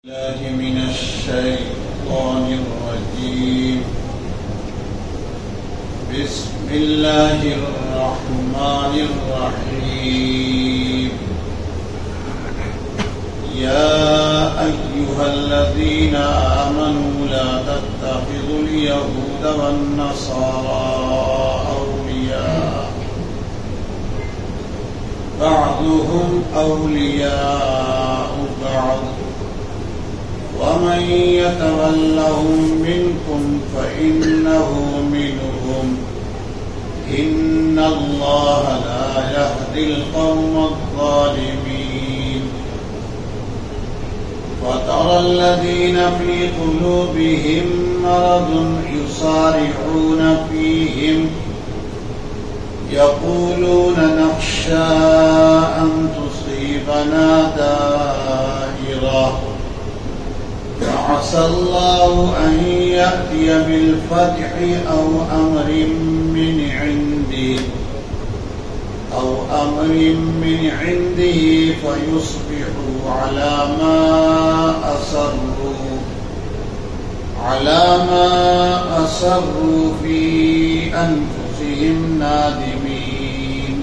الله من الشيطان الرجيم. بسم الله الرحمن الرحيم. يا أيها الذين آمنوا لا تتخذوا اليهود والنصارى أولياء بعضهم أولياء بعض ومن يتولهم منكم فإنه منهم إن الله لا يهدي القوم الظالمين. وترى الذين في قلوبهم مرض يصارعون فيهم يقولون نخشى أن تصيبنا دائرة فعسى الله أن يأتي بالفتح أو أمر من عنده فيصبحوا على ما أسروا في أنفسهم نادمين.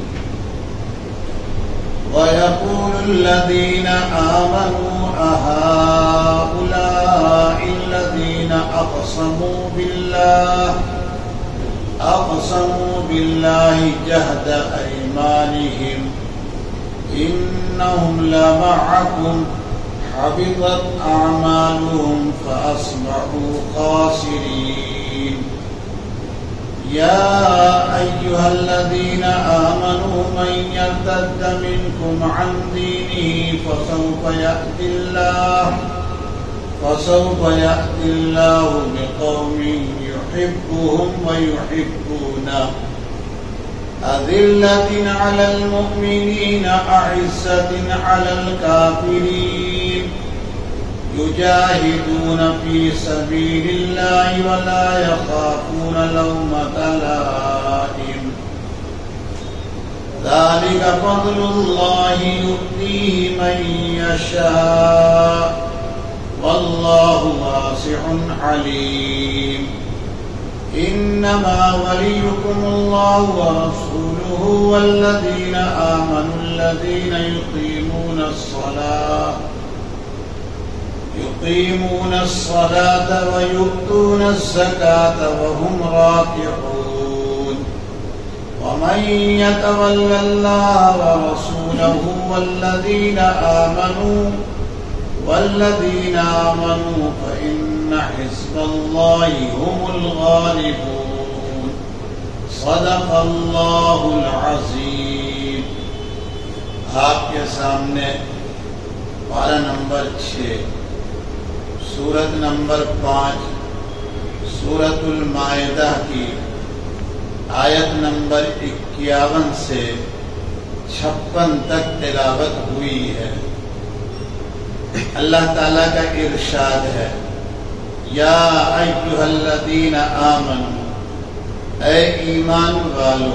ويقول الذين آمنوا أهؤلاء الذين أقسموا بالله جهد أيمانهم إنهم لمعكم حبطت أعمالهم فأصبحوا خاسرين. يا أيها الذين آمنوا من يرتد منكم عن دينه فسوف يأتي الله بقوم يحبهم ويحبونه أذلة على المؤمنين أعزة على الكافرين يجاهدون في سبيل الله ولا يخافون لومة لائم. ذلك فضل الله يؤتيه من يشاء والله واسع عليم. إنما وليكم الله ورسوله والذين آمنوا الذين يقيمون الصلاة ويؤتون الزكاة وهم راكعون. ومن يتول الله ورسوله والذين آمنوا فإن حزب الله هم الغالبون. صدق اللہ العظیم. آپ کے سامنے پارہ نمبر 6 سورت نمبر 5 سورت المائدہ کی آیت نمبر 51 سے 56 تک تلاوت ہوئی ہے. اللہ تعالیٰ کا ارشاد ہے یا ایھا الذین آمنوا، اے ایمان والو،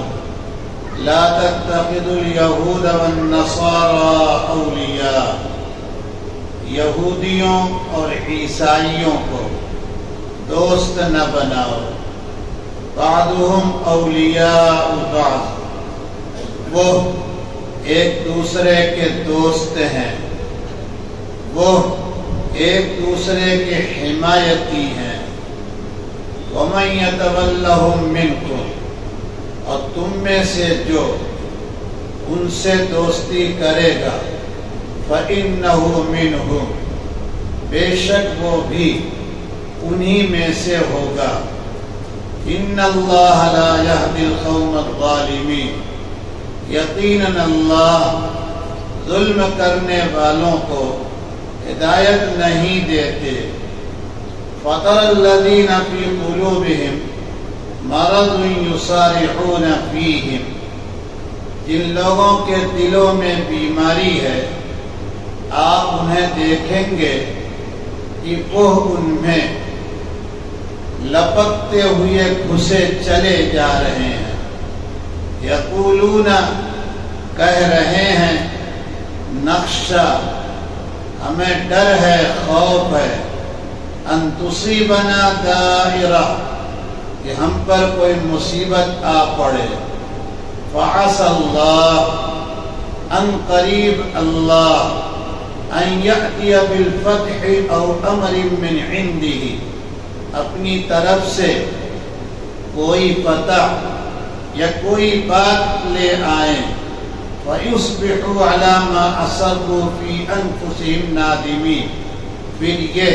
لا تتخذوا الیہود والنصارى اولیاء، یہودیوں اور عیسائیوں کو دوست نہ بناؤ. بعضهم اولیاء بعض، وہ ایک دوسرے کے دوست ہیں، وہ ایک دوسرے کے حمایتی ہیں. وَمَن يَتَوَلَّهُم مِّنكُمْ، اور تم میں سے جو ان سے دوستی کرے گا، فَإِنَّهُ مِنْهُمْ، بے شک وہ بھی انہی میں سے ہوگا. إِنَّ اللَّهَ لَا يَهْدِي الْقَوْمَ الظَّالِمِينَ، یقیناً اللہ ظلم کرنے والوں کو ہدایت نہیں دیتے. فَتَرَى الَّذِينَ فِي قُلُوبِهِمْ مَرَضٌ يُصَارِعُونَ فِيهِمْ، جن لوگوں کے دلوں میں بیماری ہے آپ انہیں دیکھیں گے کہ وہ ان میں لپکتے ہوئے گھسے چلے جا رہے ہیں. یقولون، کہہ رہے ہیں، نخشا ہمیں ڈر ہے، خوف ہے، ان تصیبنا دائرہ، کہ ہم پر کوئی مصیبت آ پڑے، فعسى اللہ، ان قریب اللہ، ان یأتی بالفتح او امر من عنده، اپنی طرف سے کوئی فتح یا کوئی بات لے آئیں، فَيُصْبِحُوا عَلَى مَا أَصَرُّوا فِي أَنفُسِهِمْ نَادِمِينَ، پھر یہ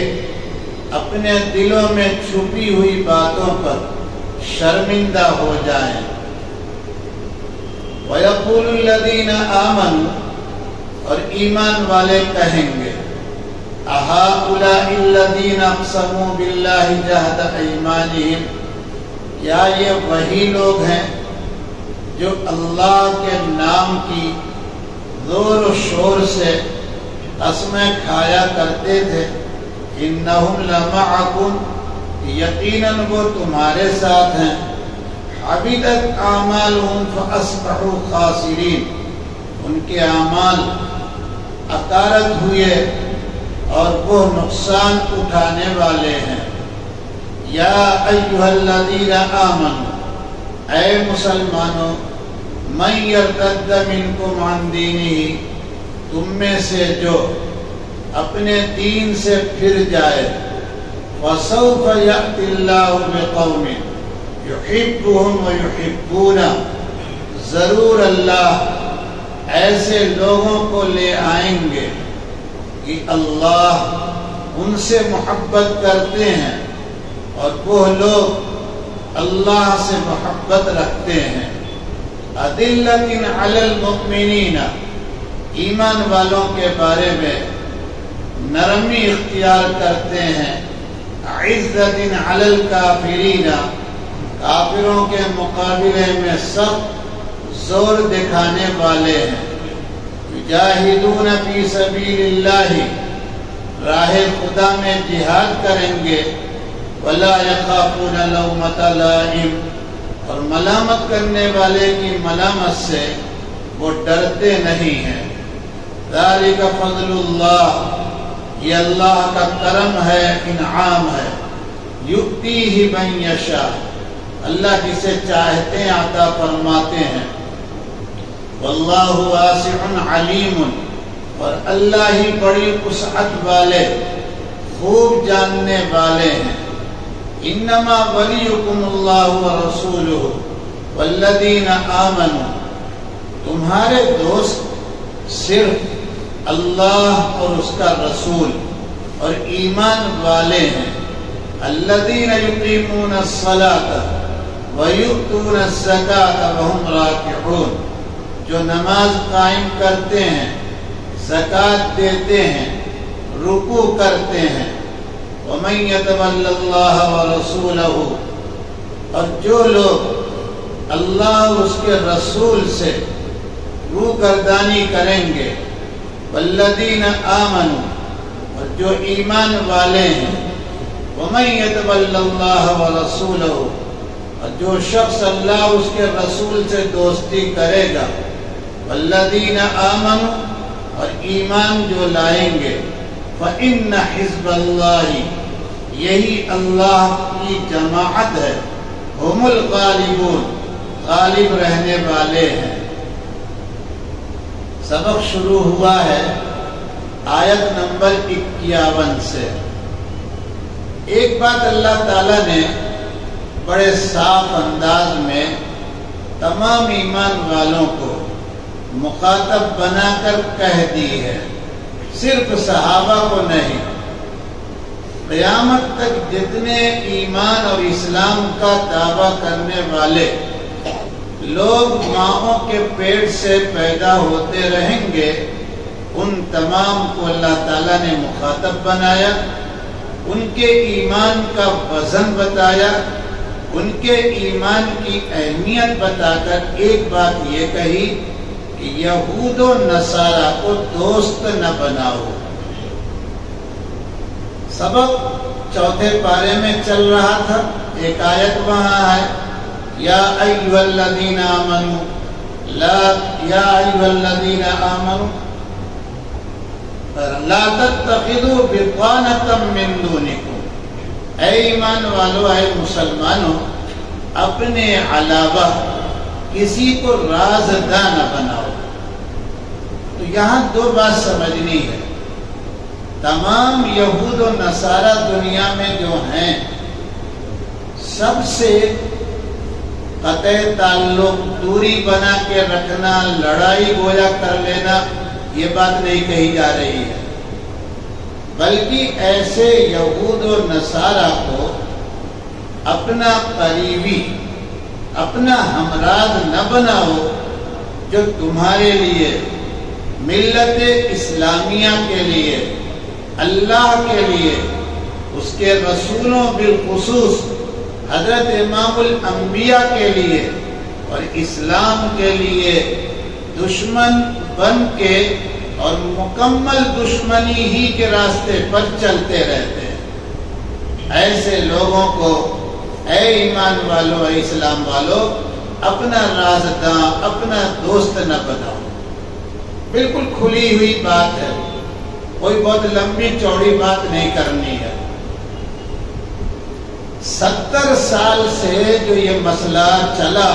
اپنے دلوں میں چھپی ہوئی باتوں پر شرمندہ ہو جائیں۔ وَيَقُولُ الَّذِينَ آمَنُوا، اور ایمان والے کہیں گے، أَهَٰؤُلَاءِ الَّذِينَ أَقْسَمُوا بِاللَّهِ جَهْدَ أَيْمَانِهِمْ، کیا یہ وہی لوگ ہیں جو اللہ کے نام کی زور و شور سے قسمیں کھایا کرتے تھے، انہم لمعکم، یقیناً وہ تمہارے ساتھ ہیں، حبطت اعمالہم فاصبحوا خاسرین، ان کے اعمال اکارت ہوئے اور وہ نقصان اٹھانے والے ہیں۔ یا ایھا الذین آمنوا، اے مسلمانوں، من یرتد منکم عن دینہ، تم میں سے جو اپنے دین سے پھر جائے، فسوف یأتی اللہ بقوم یحبهم ویحبونہ، ضرور اللہ ایسے لوگوں کو لے آئیں گے کہ اللہ ان سے محبت کرتے ہیں اور وہ لوگ اللہ سے محبت رکھتے ہیں۔ اذلۃ علی المؤمنین، ایمان والوں کے بارے میں نرمی اختیار کرتے ہیں۔ عزۃ علی الکافرین، کافروں کے مقابلے میں سخت زور دکھانے والے ہیں۔ یجاہدون فی سبیل اللہ، راہ خدا میں جہاد کریں گے۔ وَلَا يَخَافُونَ لَوْمَةَ لَائِمٍ، اور ملامت کرنے والے کی ملامت سے وہ ڈرتے نہیں ہیں۔ ذَلِكَ فَضْلُ اللَّهِ، یہ اللہ کا کرم ہے، انعام ہے۔ يُؤْتِيهِ مَن يَشَاءُ، اللہ جسے چاہتے عطا فرماتے ہیں۔ وَاللَّهُ وَاسِعٌ عَلِيمٌ، اور اللہ ہی بڑی وسعت والے، خوب جاننے والے ہیں۔ انما ولیکم اللہ ورسولہ والذین آمنوا، تمہارے دوست صرف اللہ اور اس کا رسول اور ایمان والے ہیں۔ الذین یقیمون الصلاۃ ویؤتون الزکاۃ وہم راکعون، جو نماز قائم کرتے ہیں، زکوٰۃ دیتے ہیں، رکوع کرتے ہیں۔ وَمَن يَتَوَلَّ اللَّهَ وَرَسُولَهُ، اور جو لوگ اللہ اور اس کے رسول سے روگردانی کریں گے۔ وَالَّذِينَ آمَنُوا، اور جو ایمان والے ہیں۔ وَمَن يَتَوَلَّ اللَّهَ وَرَسُولَهُ، اور جو شخص اللہ اور اس کے رسول سے دوستی کرے گا۔ وَالَّذِينَ آمَنُوا، اور ایمان جو لائیں گے۔ فَإِنَّ حِزْبَ اللَّهِ، یہی اللہ کی جماعت ہے۔ ہم الغالبون، غالب رہنے والے ہیں۔ سبق شروع ہوا ہے آیت نمبر 51 سے۔ ایک بات اللہ تعالیٰ نے بڑے صاف انداز میں تمام ایمان والوں کو مخاطب بنا کر کہہ دی ہے، صرف صحابہ کو نہیں۔ قیامت تک جتنے ایمان اور اسلام کا دعویٰ کرنے والے لوگ ماؤں کے پیٹ سے پیدا ہوتے رہیں گے، ان تمام کو اللہ تعالیٰ نے مخاطب بنایا، ان کے ایمان کا وزن بتایا، ان کے ایمان کی اہمیت بتا کر ایک بات یہ کہی کہ یہود و نصارہ کو دوست نہ بناؤ۔ سبق چوتھے پارے میں چل رہا تھا، ایک آیت وہاں ہے، یا ایھا الذین آمنوا، یا ایھا الذین آمنوا، لا تتخذوا بطانة من دونکم، اے ایمان والو، اے مسلمانوں، اپنے علاوہ کسی کو رازداں نہ بناؤ۔ تو یہاں دو بات سمجھنی ہے۔ تمام یہود و نصارہ دنیا میں جو ہیں، سب سے قطع تعلق، دوری بنا کے رکھنا، لڑائی گویا کر لینا، یہ بات نہیں کہی جا رہی ہے، بلکہ ایسے یہود و نصارہ کو اپنا قریبی، اپنا ہمراز نہ بناؤ، جو تمہارے لیے، ملت اسلامیہ کے لیے، اللہ کے لیے، اس کے رسولوں بالخصوص حضرت امام الانبیاء کے لیے اور اسلام کے لیے دشمن بن کے اور مکمل دشمنی ہی کے راستے پر چلتے رہتے ہیں۔ ایسے لوگوں کو اے ایمان والو، اے اسلام والو، اپنا رازداں، اپنا دوست نہ بناؤ۔ بالکل کھلی ہوئی بات ہے، کوئی بہت لمبی چوڑی بات نہیں کرنی ہے۔ 70 سال سے جو یہ مسئلہ چلا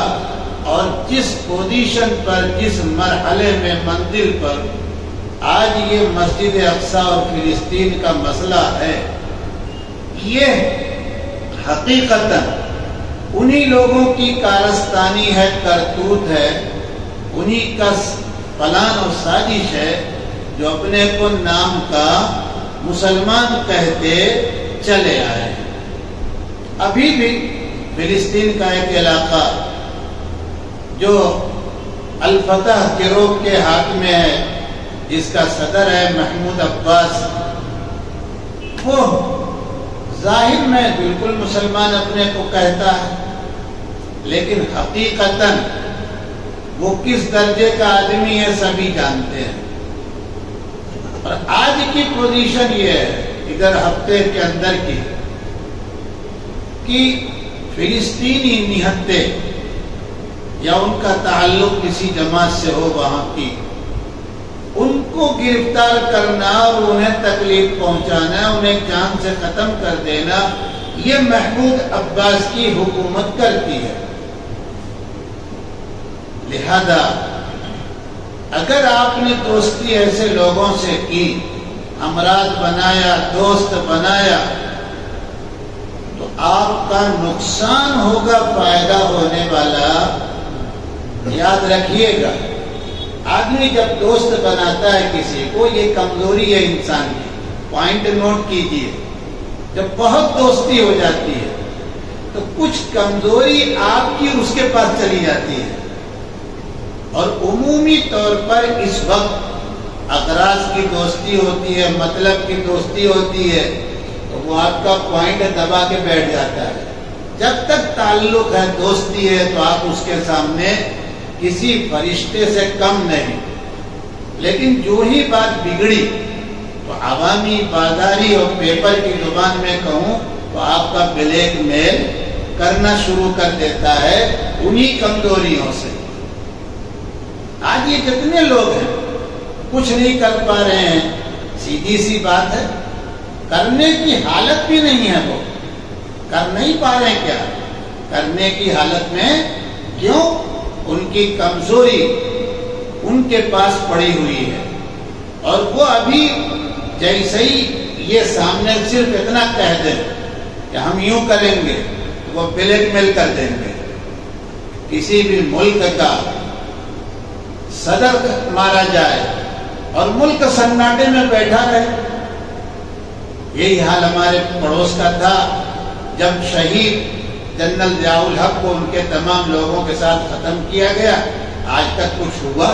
اور جس پوزیشن پر، جس مرحلے میں، منزل پر آج یہ مسجد اقصی اور فلسطین کا مسئلہ ہے، یہ حقیقتاً انہی لوگوں کی کارستانی ہے، کرتوت ہے، انہی کا پلان اور سازش ہے جو اپنے کو نام کا مسلمان کہتے چلے آئے ہیں۔ ابھی بھی فلسطین کا ایک علاقہ جو الفتح گروہ کے ہاتھ میں ہے، جس کا صدر ہے محمود عباس، وہ ظاہر میں بالکل مسلمان اپنے کو کہتا ہے، لیکن حقیقتاً وہ کس درجے کا آدمی ہے سبھی جانتے ہیں۔ اور آج کی پوزیشن یہ ہے، ادھر ہفتے کے اندر کی، کہ فلسطینی نہتے یا ان کا تعلق کسی جماعت سے ہو وہاں کی، ان کو گرفتار کرنا اور انہیں تکلیف پہنچانا، انہیں جان سے ختم کر دینا، یہ محمود عباس کی حکومت کرتی ہے۔ لہذا اگر آپ نے دوستی ایسے لوگوں سے کی، ہمراز بنایا، دوست بنایا، تو آپ کا نقصان ہوگا، فائدہ ہونے والا یاد رکھیے گا۔ آدمی جب دوست بناتا ہے کسی کو، یہ کمزوری ہے انسان کی، پوائنٹ نوٹ کیجیے۔ جب بہت دوستی ہو جاتی ہے تو کچھ کمزوری آپ کی اس کے پاس چلی جاتی ہے، اور عمومی طور پر اس وقت اغراض کی دوستی ہوتی ہے، مطلب کی دوستی ہوتی ہے، تو وہ آپ کا پوائنٹ دبا کے بیٹھ جاتا ہے۔ جب تک تعلق ہے، دوستی ہے، تو آپ اس کے سامنے کسی فرشتے سے کم نہیں۔ لیکن جو ہی بات بگڑی تو عوامی، بازاری اور پیپر کی زبان میں کہوں تو آپ کا بلیک میل کرنا شروع کر دیتا ہے انہی کمزوریوں سے۔ آج یہ جتنے لوگ ہیں کچھ نہیں کر پا رہے ہیں، سیدھی سی بات ہے، کرنے کی حالت بھی نہیں ہے، وہ کر نہیں پا رہے ہیں۔ کیا کرنے کی حالت میں؟ کیوں؟ ان کی کمزوری ان کے پاس پڑی ہوئی ہے، اور وہ ابھی جیسے ہی یہ سامنے صرف اتنا کہہ دیں کہ ہم یوں کریں گے، وہ بلیک میل کر دیں گے۔ کسی بھی ملک کا صدر مارا جائے اور ملک سناٹے میں بیٹھا رہے، یہی حال ہمارے پڑوس کا تھا جب شہید جنرل ضیاء الحق کو ان کے تمام لوگوں کے ساتھ ختم کیا گیا۔ آج تک کچھ ہوا؟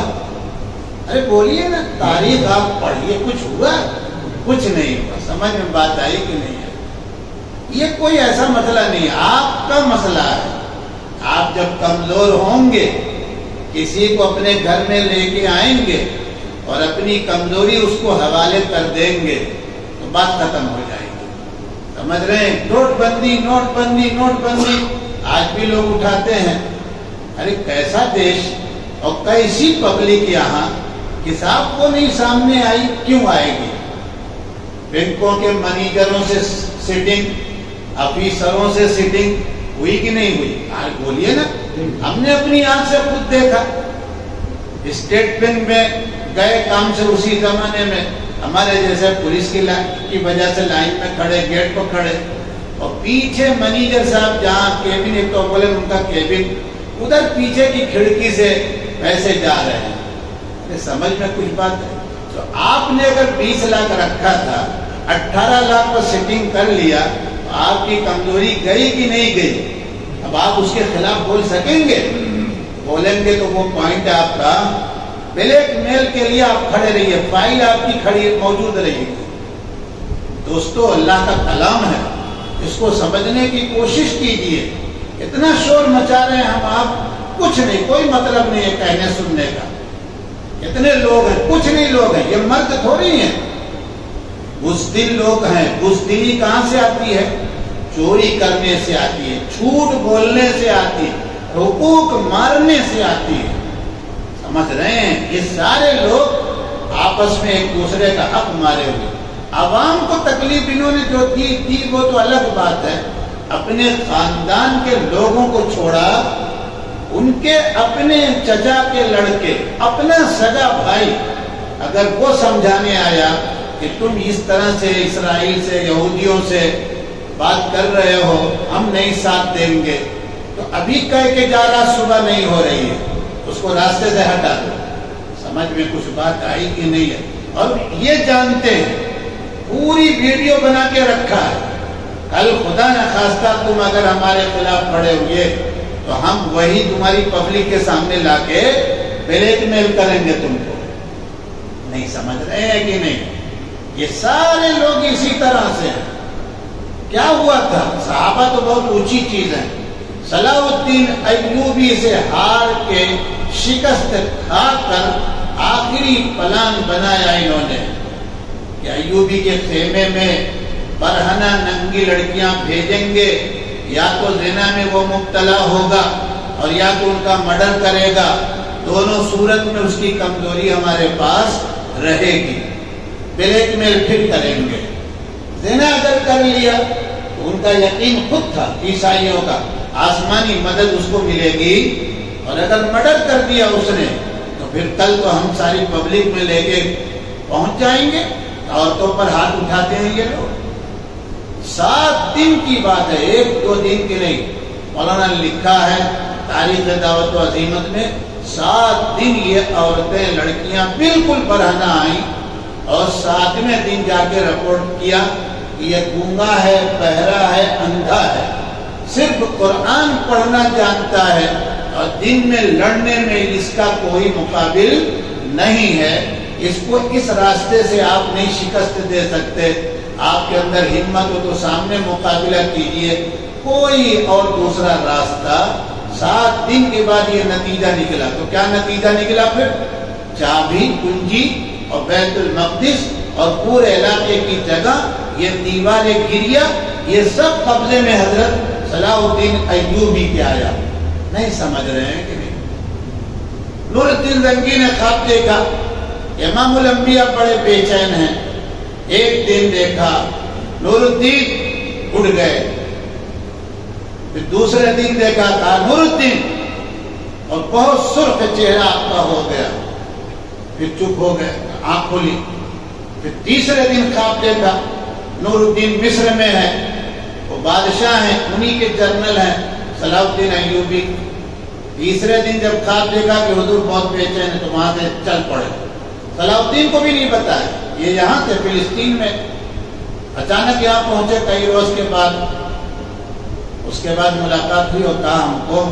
ارے بولیے نا، تاریخ آپ پڑھیے، کچھ ہوا؟ کچھ نہیں ہوا۔ سمجھ میں بات آئی کہ نہیں ہے؟ یہ کوئی ایسا مسئلہ نہیں، آپ کا مسئلہ ہے۔ آپ جب کمزور ہوں گے، کسی کو اپنے گھر میں لے کے آئیں گے اور اپنی کمزوری اس کو حوالے کر دیں گے تو بات ختم ہو جائے گی۔ سمجھ رہے ہیں؟ نوٹ بندی، نوٹ بندی، نوٹ بندی آج بھی لوگ اٹھاتے ہیں۔ ارے کیسا دیش اور کیسی پبلک یہاں، حساب کو نہیں سامنے آئی، کیوں آئے گی؟ بینکوں کے مینیجروں سے سیٹنگ، افیسروں سے سیٹنگ ہوئی کہ نہیں ہوئی؟ بولیے نا، ہم نے اپنی آنکھ سے خود دیکھا۔ اسٹیٹ بینک میں گئے کام سے، اسی زمانے میں ہمارے جیسے پولیس کی وجہ سے لائن میں کھڑے، گیٹ پر کھڑے، اور پیچھے مینیجر صاحب جہاں کیبن، ایک تو بولے ان کا کیبن ادھر پیچھے کی کھڑکی سے پیسے جا رہے ہیں۔ سمجھ میں کچھ بات ہے؟ تو آپ نے اگر 20 لاکھ رکھا تھا، 18 لاکھ پر سیٹنگ کر لیا، تو آپ کی کمزوری گئی کہ نہیں گئی؟ اب آپ اس کے خلاف بول سکیں گے؟ بولیں گے تو وہ پوائنٹ آپ کا بلیک میل کے لیے آپ کھڑے رہیے، فائل آپ کی کھڑی موجود رہے گی۔ دوستو، اللہ کا کلام ہے، اس کو سمجھنے کی کوشش کیجیے۔ اتنا شور مچا رہے ہیں ہم، آپ کچھ نہیں، کوئی مطلب نہیں ہے کہنے سننے کا۔ اتنے لوگ ہیں، کچھ نہیں لوگ ہیں، یہ مرد تھوڑی ہیں، بزدل لوگ ہیں۔ بزدلی کہاں سے آتی ہے؟ چوری کرنے سے آتی ہے، جھوٹ بولنے سے آتی ہے، حقوق مارنے سے آتی ہے۔ سمجھ رہے ہیں؟ یہ سارے لوگ آپس میں ایک دوسرے کا حق مارے ہوئے۔ عوام کو تکلیف انہوں نے جو دی وہ تو الگ بات ہے، اپنے خاندان کے لوگوں کو چھوڑا، ان کے اپنے چچا کے لڑکے، اپنا سگا بھائی اگر وہ سمجھانے آیا کہ تم اس طرح سے اسرائیل سے، یہودیوں سے بات کر رہے ہو، ہم نہیں ساتھ دیں گے، تو ابھی کہہ کے جا رہا صبح نہیں ہو رہی ہے، اس کو راستے سے ہٹا دو۔ سمجھ میں کچھ بات آئی کہ نہیں ہے؟ اور یہ جانتے ہیں، پوری ویڈیو بنا کے رکھا ہے، کل خدا نہ خواستہ تم اگر ہمارے خلاف کھڑے ہوئے تو ہم وہی تمہاری پبلک کے سامنے لا کے بلیک میل کریں گے تم کو۔ نہیں سمجھ رہے ہیں کہ نہیں؟ یہ سارے لوگ اسی طرح سے ہیں۔ کیا ہوا تھا؟ صحابہ تو بہت اونچی چیز ہے۔ صلاح الدین ایوبی سے ہار کے، شکست کھا کر آخری پلان بنایا انہوں نے کہ ایوبی کے خیمے میں برہنہ ننگی لڑکیاں بھیجیں گے، یا تو زنا میں وہ مبتلا ہوگا اور یا تو ان کا مرڈر کرے گا، دونوں صورت میں اس کی کمزوری ہمارے پاس رہے گی، بلیک میل پھر کریں گے۔ زنا اگر کر لیا تو ان کا یقین خود تھا عیسائیوں کا، آسمانی مدد اس کو ملے گی، اور اگر مرڈر کر دیا اس نے تو پھر کل تو ہم ساری پبلک میں لے کے پہنچ جائیں گے۔ عورتوں پر ہاتھ اٹھاتے ہیں یہ لوگ۔ 7 دن کی بات ہے، 1-2 دن کی نہیں۔ مولانا نے لکھا ہے تاریخ دعوت و عزیمت میں، 7 دن یہ عورتیں، لڑکیاں بالکل برہنہ آئیں، اور 7ویں دن جا کے رپورٹ کیا کہ یہ گونگا ہے، بہرا ہے، اندھا ہے، صرف قرآن پڑھنا جانتا ہے، اور دن میں لڑنے میں اس کا کوئی مقابل نہیں ہے۔ اس کو اس راستے سے آپ نہیں شکست دے سکتے، آپ کے اندر ہمت ہو تو سامنے مقابلہ کیجئے، کوئی اور دوسرا راستہ۔ 7 دن کے بعد یہ نتیجہ نکلا، تو کیا نتیجہ نکلا؟ پھر چابی، کنجی اور بیت المقدس اور پورے علاقے کی جگہ، یہ دیوار گریا، یہ سب قبضے میں حضرت صلاح الدین ایوبی کے آیا۔ نہیں سمجھ رہے ہیں کہ نہیں؟ نور الدین زنگی نے خواب دیکھا، امام الانبیاء بڑے بے چین ہیں۔ ایک دن دیکھا نور الدین اڑ گئے، پھر دوسرے دن دیکھا تھا نور الدین اور بہت سرخ چہرہ آپ کا ہو گیا، پھر چپ ہو گئے، آنکھ کھولی۔ پھر تیسرے دن خواب دیکھا نور الدین مصر میں ہے، وہ بادشاہ ہیں، انہی کے جنرل ہیں صلاح الدین ایوبی۔ تیسرے دن جب خواب دیکھا کہ حضور بہت بے چین ہے، تو وہاں سے چل پڑے۔ صلاح الدین کو بھی نہیں بتایا، یہ یہاں تھے فلسطین میں، اچانک یہاں پہنچے کئی روز کے بعد۔ اس کے بعد ملاقات ہوئی اور کہا ہم کو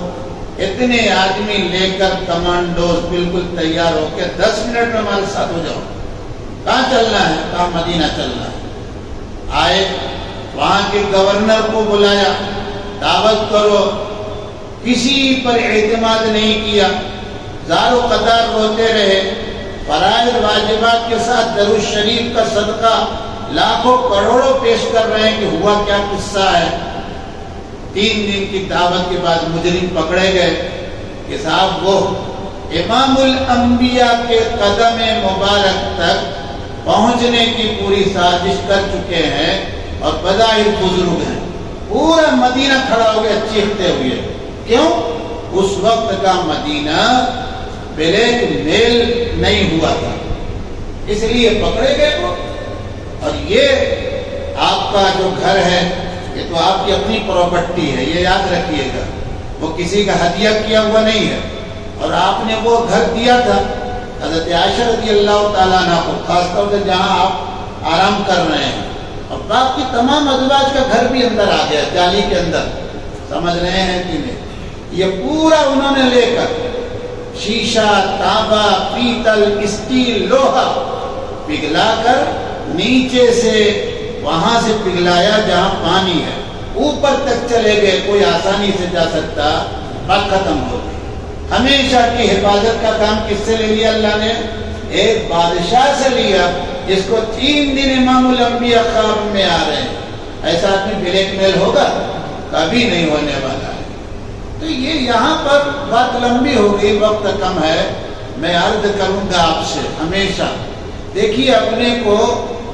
اتنے آدمی لے کر کمانڈوز بالکل تیار ہو کے 10 منٹ میں ہمارے ساتھ ہو جاؤ۔ کہاں چلنا ہے؟ کہاں مدینہ چلنا ہے۔ آئے، وہاں کے گورنر کو بلایا، دعوت کرو، کسی پر اعتماد نہیں کیا، زار و قطار روتے رہے، فرائض واجبات کے ساتھ درود شریف کا صدقہ لاکھوں کروڑوں پیش کر رہے ہیں کہ ہوا کیا قصہ ہے۔ 3 دن کی دعوت کے بعد مجرم پکڑے گئے کہ صاحب وہ امام الانبیاء کے قدم مبارک تک پہنچنے کی پوری سازش کر چکے ہیں اور بظاہر بزرگ ہیں. پورا مدینہ کھڑا ہو گیا چیختے ہوئے. کیوں؟ اس وقت کا مدینہ بلیک میل نہیں ہوا تھا، اس لیے پکڑے گئے وہ. اور یہ آپ کا جو گھر ہے یہ تو آپ کی اپنی پراپرٹی ہے، یہ یاد رکھیے گا. وہ کسی کا ہدیہ کیا ہوا نہیں ہے. اور آپ نے وہ گھر دیا تھا حضرت عائشہ رضی اللہ تعالیٰ عنہ کو، خاص طور سے جہاں آپ آرام کر رہے ہیں. اور باقی تمام ازواج کا گھر بھی اندر آ گیا جالی کے اندر. سمجھ رہے ہیں کہ نہیں؟ یہ پورا انہوں نے لے کر شیشہ، تانبا، پیتل، اسٹیل، لوہا پگھلا کر نیچے سے وہاں سے پگھلایا جہاں پانی ہے، اوپر تک چلے گئے. کوئی آسانی سے جا سکتا، بات ختم ہو گئی. ہمیشہ کی حفاظت کا کام کس سے لے لیا اللہ نے؟ ایک بادشاہ سے لیا جس کو 3 دن امام الانبیاء خواب میں آ رہے ہیں. ایسا آدمی بلیک میل ہوگا؟ کبھی نہیں ہونے والا ہے. تو یہ یہاں پر بات لمبی ہو گئی، وقت کم ہے. میں عرض کروں گا آپ سے ہمیشہ دیکھیے اپنے کو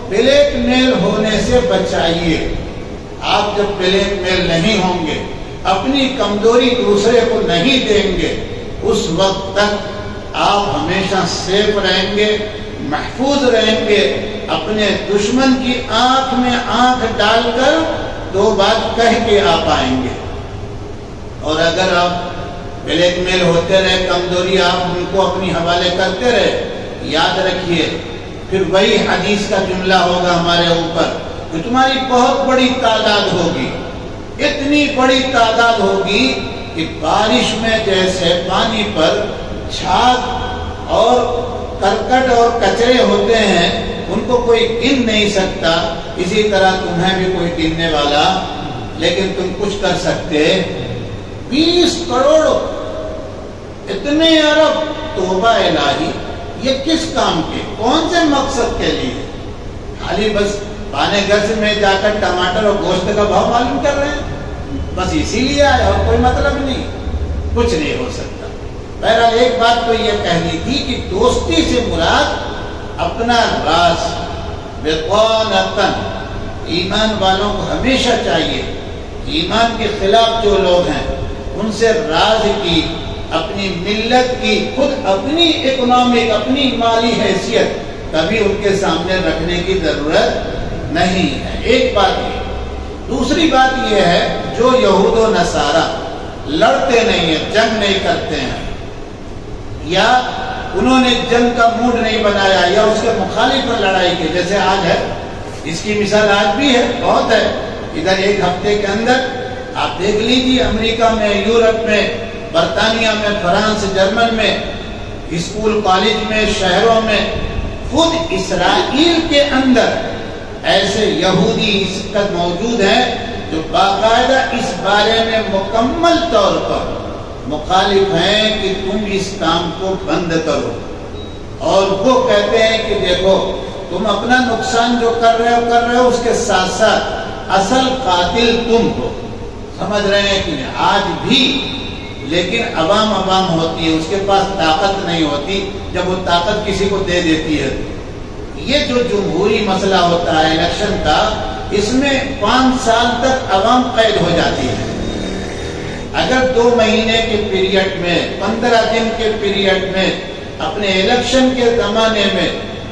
بلیک میل ہونے سے بچائیے. آپ جب بلیک میل نہیں ہوں گے، اپنی کمزوری دوسرے کو نہیں دیں گے، اس وقت تک آپ ہمیشہ سیف رہیں گے، محفوظ رہیں گے. اپنے دشمن کی آنکھ میں آنکھ ڈال کر 2 بات کہہ کے آپ آئیں گے. اور اگر آپ بلیک میل ہوتے رہے، کمزوری آپ ان کو اپنی حوالے کرتے رہے، یاد رکھیے پھر وہی حدیث کا جملہ ہوگا ہمارے اوپر کہ تمہاری بہت بڑی تعداد ہوگی، اتنی بڑی تعداد ہوگی کہ بارش میں جیسے پانی پر چھاگ اور کرکٹ اور کچرے ہوتے ہیں ان کو کوئی گن نہیں سکتا، اسی طرح تمہیں بھی کوئی گننے والا، لیکن تم کچھ کر سکتے. 20 کروڑ، اتنے ارب. توبہ الہی، یہ کس کام کے، کون سے مقصد کے لیے؟ خالی بس پانے گھر سے میں جا کر ٹماٹر اور گوشت کا بھاؤ معلوم کر رہے ہیں، بس اسی لیے آئے اور کوئی مطلب نہیں، کچھ نہیں ہو سکتا. بہرحال ایک بات تو یہ کہنی تھی کہ دوستی سے مراد اپنا راز بطانتاً، ایمان والوں کو ہمیشہ چاہیے ایمان کے خلاف جو لوگ ہیں ان سے راز کی، اپنی ملت کی، خود اپنی اکنامک، اپنی مالی حیثیت کبھی ان کے سامنے رکھنے کی ضرورت نہیں ہے. ایک بات یہ. دوسری بات یہ ہے جو یہود و نصارہ لڑتے نہیں ہیں، جنگ نہیں کرتے ہیں، یا انہوں نے جنگ کا موڈ نہیں بنایا یا اس کے مخالف پر لڑائی کی، جیسے آج ہے، اس کی مثال آج بھی ہے، بہت ہے. ادھر ایک ہفتے کے اندر آپ دیکھ لیجیے امریکہ میں، یورپ میں، برطانیہ میں، فرانس، جرمن میں، اسکول کالج میں، شہروں میں، خود اسرائیل کے اندر ایسے یہودی اس وقت موجود ہیں جو باقاعدہ اس بارے میں مکمل طور پر مخالف ہیں کہ تم اس کام کو بند کرو. اور وہ کہتے ہیں کہ دیکھو تم اپنا نقصان جو کر رہے ہو اس کے ساتھ ساتھ اصل قاتل تم ہو. سمجھ رہے ہیں کہ نہیں؟ آج بھی لیکن عوام ہوتی ہے، اس کے پاس طاقت نہیں ہوتی. جب وہ طاقت کسی کو دے دیتی ہے، یہ جو جمہوری مسئلہ ہوتا ہے الیکشن کا، اس میں 5 سال تک عوام قید ہو جاتی ہے. اگر 2 مہینے کے پیریڈ میں، 15 دن کے پیریڈ میں، اپنے الیکشن کے زمانے میں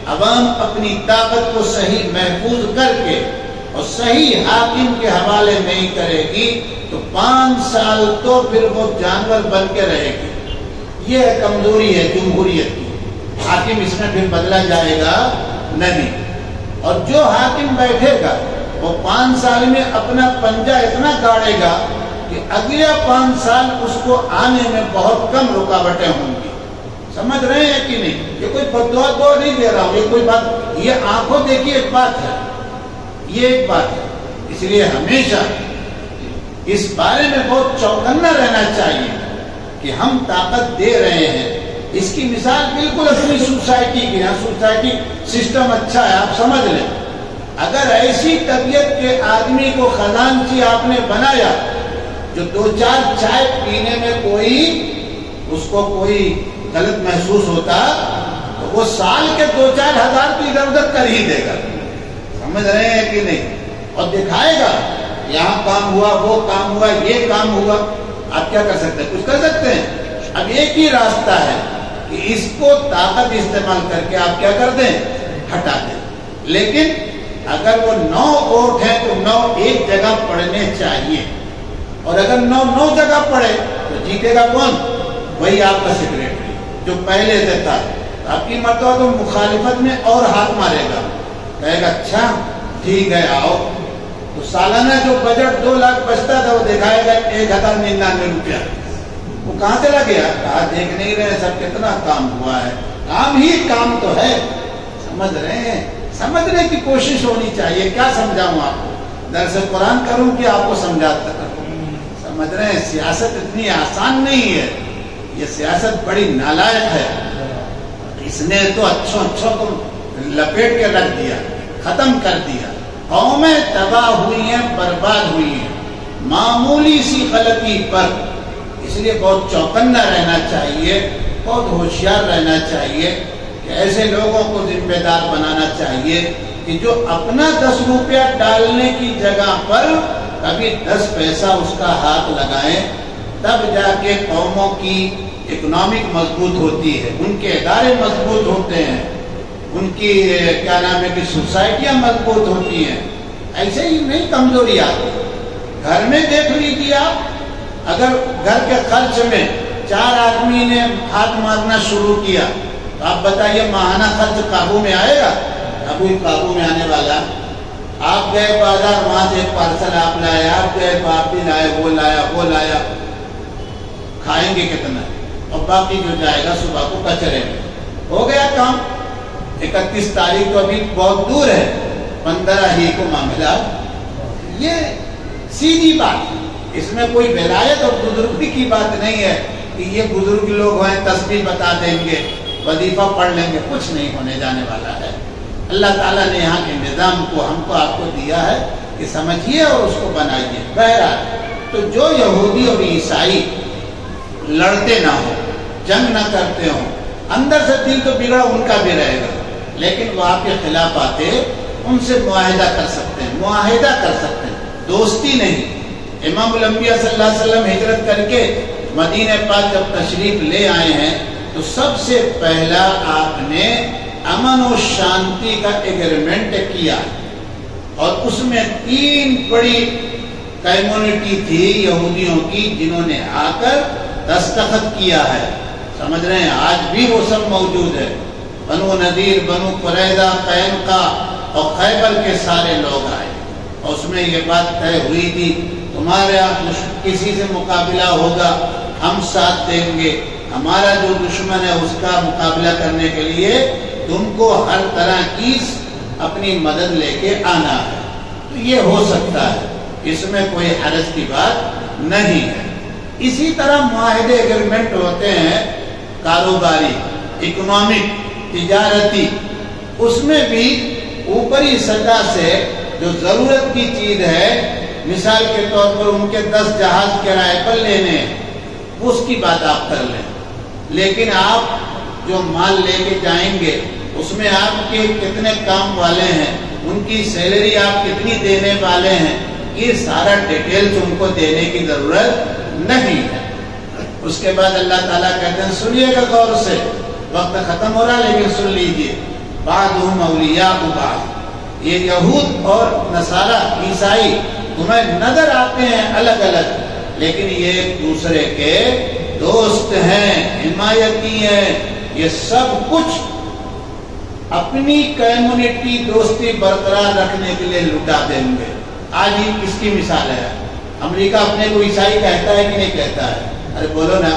عوام اپنی طاقت کو صحیح محفوظ کر کے اور صحیح حاکم کے حوالے نہیں کرے گی تو 5 سال تو پھر وہ جانور بن کے رہے گی. یہ کمزوری ہے جمہوریت کی. حاکم اس میں پھر بدلا جائے گا نہیں. اور جو حاکم بیٹھے گا وہ 5 سال میں اپنا پنجہ اتنا گاڑے گا کہ اگلے 5 سال اس کو آنے میں بہت کم رکاوٹیں ہوں گی. سمجھ رہے ہیں کہ نہیں؟ یہ کوئی فتویٰ تو نہیں دے رہا ہوں، یہ کوئی بات، یہ آنکھوں دیکھیے ایک بات ہے، یہ ایک بات ہے. اس لیے ہمیشہ اس بارے میں بہت چوکنا رہنا چاہیے کہ ہم طاقت دے رہے ہیں. اس کی مثال بالکل اپنی سوسائٹی کی ہے. سوسائٹی سسٹم اچھا ہے، آپ سمجھ لیں. اگر ایسی طبیعت کے آدمی کو خزانچی آپ نے بنایا جو 2-4 چائے پینے میں کوئی اس کو کوئی غلط محسوس ہوتا تو وہ سال کے 2-4 ہزار تو ادھر ادھر کر ہی دے گا. سمجھ رہے ہیں کہ نہیں؟ اور دکھائے گا یہاں کام ہوا، وہ کام ہوا، یہ کام ہوا. آپ کیا کر سکتے ہیں؟ کچھ کر سکتے ہیں؟ اب ایک ہی راستہ ہے کہ اس کو طاقت استعمال کر کے آپ کیا کر دیں؟ ہٹا دیں. لیکن اگر وہ 9 ووٹ ہیں تو 9 ایک جگہ پڑنے چاہیے، اور اگر 9 جگہ پڑے تو جیتے گا کون؟ وہی آپ کا سیکریٹری جو پہلے سے تھا. آپ کی مرتبہ تو مخالفت میں اور ہاتھ مارے گا، کہے گا اچھا ٹھیک ہے آؤ. تو سالانہ جو بجٹ 2 لاکھ بچتا تھا وہ دکھائے گا 1099 روپیہ. وہ کہاں چلا گیا؟ کہا دیکھ نہیں رہے سب کتنا کام ہوا ہے. کام ہی کام تو ہے. سمجھ رہے ہیں؟ سمجھنے کی کوشش ہونی چاہیے. کیا سمجھاؤں آپ کو؟ درس قرآن کروں کہ آپ کو سمجھاتا کروں؟ سمجھ رہے ہیں؟ سیاست اتنی آسان نہیں ہے. یہ سیاست بڑی نالائق ہے. اس نے تو اچھوں کو لپیٹ کے رکھ دیا، ختم کر دیا. قومیں تباہ ہوئی ہیں، برباد ہوئی ہیں معمولی سی غلطی پر. اس لیے بہت چوکنا رہنا چاہیے، بہت ہوشیار رہنا چاہیے کہ ایسے لوگوں کو ذمہ دار بنانا چاہیے کہ جو اپنا 10 روپیہ ڈالنے کی جگہ پر کبھی 10 پیسہ اس کا ہاتھ لگائیں. تب جا کے قوموں کی اکنامک مضبوط ہوتی ہے، ان کے ادارے مضبوط ہوتے ہیں، ان کی کیا نام ہے کہ سوسائٹیاں مضبوط ہوتی ہیں. ایسے ہی نہیں کمزوری آتی. گھر میں دیکھ لیجیے آپ، اگر گھر کے خرچ میں 4 آدمی نے ہاتھ مارنا شروع کیا تو آپ بتائیے ماہانہ خرچ قابو میں آئے گا؟ ابھی قابو میں آنے والا. آپ گئے بازار، وہاں سے ایک پارسل آپ لائے، آپ گئے تو آپ بھی لائے، وہ لایا، کھائیں گے کتنا؟ اور باقی جو جائے گا صبح کو کچرے میں. ہو گیا کام. 31 تاریخ تو ابھی بہت دور ہے، 15 ہی کو معاملہ. یہ سیدھی بات، اس میں کوئی ولایت اور بزرگی کی بات نہیں ہے کہ یہ بزرگ لوگ ہیں تسبیح بتا دیں گے، وظیفہ پڑھ لیں گے. کچھ نہیں ہونے جانے والا ہے. اللہ تعالیٰ نے یہاں کے نظام کو ہم کو آپ کو دیا ہے کہ سمجھیے اور اس کو بنائیے. بہرحال تو جو یہودی اور عیسائی لڑتے نہ ہو، جنگ نہ کرتے ہوں، اندر سے دل تو بگڑا ان کا بھی رہے گا، لیکن وہ آپ کے خلاف آتے ان سے معاہدہ کر سکتے ہیں، دوستی نہیں. امام الانبیاء صلی اللہ علیہ وسلم ہجرت کر کے مدینہ پاک جب تشریف لے آئے ہیں تو سب سے پہلا آپ نے امن و شانتی کا ایگریمنٹ کیا، اور اس میں 3 بڑی کمیونٹی تھی یہودیوں کی جنہوں نے آ کر دستخط کیا ہے. سمجھ رہے ہیں؟ آج بھی وہ سب موجود ہے. بنو نذیر، بنو قریظہ، قینقاع اور خیبر کے سارے لوگ آئے، اور اس میں یہ بات طے ہوئی تھی تمہارے کسی سے مقابلہ ہوگا ہم ساتھ دیں گے، ہمارا جو دشمن ہے اس کا مقابلہ کرنے کے لیے تم کو ہر طرح کی اپنی مدد لے کے آنا ہے. تو یہ ہو سکتا ہے، اس میں کوئی حرج کی بات نہیں ہے. اسی طرح معاہدے ایگریمنٹ ہوتے ہیں کاروباری، اکنامک، تجارتی. اس میں بھی اوپری سطح سے جو ضرورت کی چیز ہے، مثال کے طور پر ان کے 10 جہاز کرائے پر لینے، اس کی بات آپ کر لیں. لیکن آپ جو مال لے کے جائیں گے اس میں آپ کے کتنے کام والے ہیں، ان کی سیلری آپ کتنی دینے والے ہیں، یہ سارا ڈیٹیلز ان کو دینے کی ضرورت نہیں ہے. اس کے بعد اللہ تعالیٰ کہتے ہیں سنیے گا غور سے، وقت ختم ہو رہا لیکن سن لیجئے. بعضهم اولیاء بعض، یہ یہود اور نصارہ عیسائی تمہیں نظر آتے ہیں الگ الگ، لیکن یہ ایک دوسرے کے دوست ہیں، حمایتی ہیں. یہ سب کچھ اپنی کمیونٹی دوستی برقرار رکھنے کے لیے لٹا دیں گے. آج ہی کس کی مثال ہے؟ امریکہ اپنے کو عیسائی کہتا ہے کہ نہیں کہتا ہے؟ ارے بولو نا.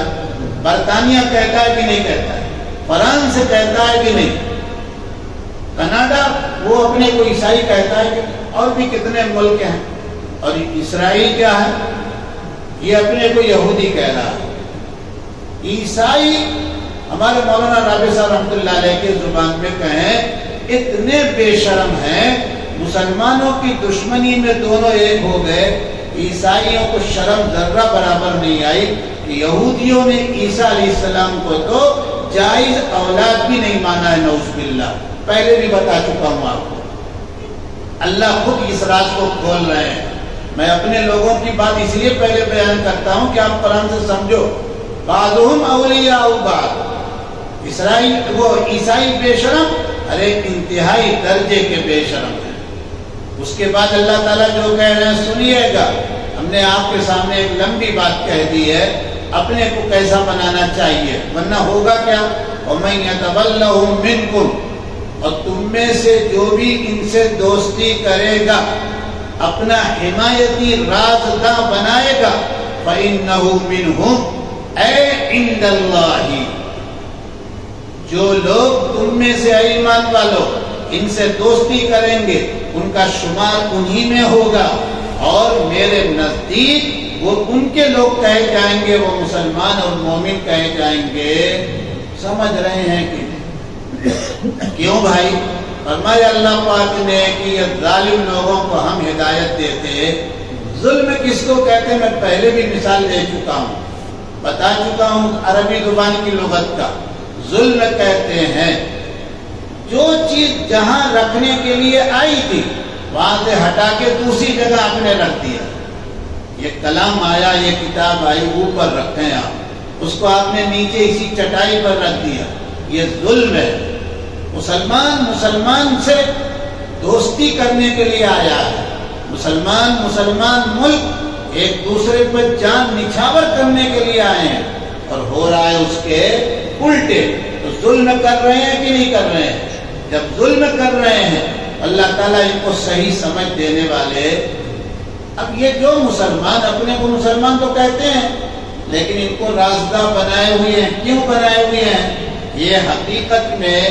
برطانیہ کہتا ہے کہ نہیں کہتا ہے؟ فرانس کہتا ہے کہ نہیں؟ کینیڈا وہ اپنے کو عیسائی کہتا ہے کہ نہیں؟ اور بھی کتنے ملک ہیں. اور اسرائیل کیا ہے؟ یہ اپنے کو یہودی کہہ رہا ہے. عیسائی ہمارے مولانا رابع صاحب رحمۃ اللہ علیہ کی زبان میں کہیں اتنے بے شرم ہیں، مسلمانوں کی دشمنی میں دونوں ایک ہو گئے. عیسائیوں کو شرم ذرہ برابر نہیں آئی کہ یہودیوں نے عیسیٰ علیہ السلام کو تو جائز اولاد بھی نہیں مانا ہے، نعوذ باللہ، پہلے بھی بتا چکا ہوں آپ کو۔ اللہ خود اس راز کو کھول رہے ہیں۔ میں اپنے لوگوں کی بات اس لیے پہلے بیان کرتا ہوں کہ آپ قرآن سے سمجھو، بعضهم اولیاء بعض، اسرائیل وہ عیسائی بے شرم، ارے انتہائی درجے کے بے شرم ہیں۔ اس کے بعد اللہ تعالیٰ جو کہہ رہے ہیں سنیے گا۔ ہم نے آپ کے سامنے ایک لمبی بات کہہ دی ہے، اپنے کو کیسا بنانا چاہیے، ورنہ ہوگا کیا؟ وَمَن يَتَوَلَّهُم مِّنكُمْ، اور تم میں سے جو بھی ان سے دوستی کرے گا، اپنا حمایتی رازداں بنائے گا، فَإِنَّهُ مِنْهُمْ اے عِندَ اللَّهِ، جو لوگ تم میں سے ایمان والوں ان سے دوستی کریں گے ان کا شمار انہی میں ہوگا، اور میرے نزدیک وہ ان کے لوگ کہے جائیں گے، وہ مسلمان اور مومن کہے جائیں گے۔ سمجھ رہے ہیں کہ کیوں بھائی؟ فرمایا اللہ پاک نے کہ یہ ظالم لوگوں کو ہم ہدایت دیتے۔ ظلم کس کو کہتے ہیں میں پہلے بھی مثال دے چکا ہوں، بتا چکا ہوں عربی زبان کی لغت کا۔ ظلم کہتے ہیں جو چیز جہاں رکھنے کے لیے آئی تھی وہاں سے ہٹا کے دوسری جگہ آپ نے رکھ دیا۔ یہ کلام آیا، یہ کتاب آئی، اوپر رکھیں آپ، اس کو آپ نے نیچے اسی چٹائی پر رکھ دیا، یہ ظلم ہے۔ مسلمان سے دوستی کرنے کے لیے آیا ہے، مسلمان ملک ایک دوسرے پر جان نچھاور کرنے کے لیے آئے ہیں، اور ہو رہا ہے اس کے الٹے۔ تو ظلم کر رہے ہیں کہ نہیں کر رہے ہیں؟ جب ظلم کر رہے ہیں اللہ تعالیٰ ان کو صحیح سمجھ دینے والے۔ اب یہ جو مسلمان اپنے کو مسلمان تو کہتے ہیں لیکن ان کو رازداں بنائے ہوئے ہیں، کیوں بنائے ہوئے ہیں؟ یہ حقیقت میں